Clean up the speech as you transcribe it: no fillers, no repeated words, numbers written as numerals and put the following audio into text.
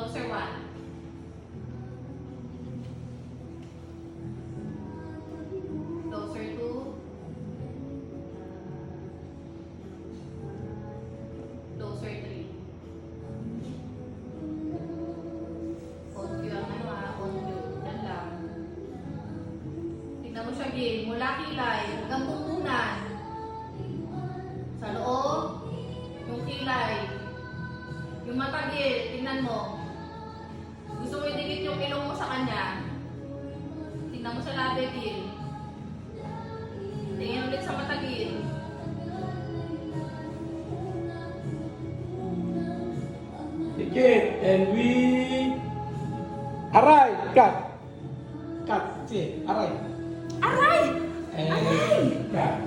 Closer 1. Closer 2. Closer 3. On cue ang ano on cue. Yan lang. Tignan mo siya, Gil. Mula kilay hanggang tuntunan. Sa loob, yung kilay. Yung mata, Gil, tingnan mo. Gusto mo idikit yung ilong mo sa kanya. Tingnan mo sa labi, Gil. Tingnan ulit sa mata, Gil. Dikit. And we... Aray! Cut! Cut. See, aray. Aray! And cut.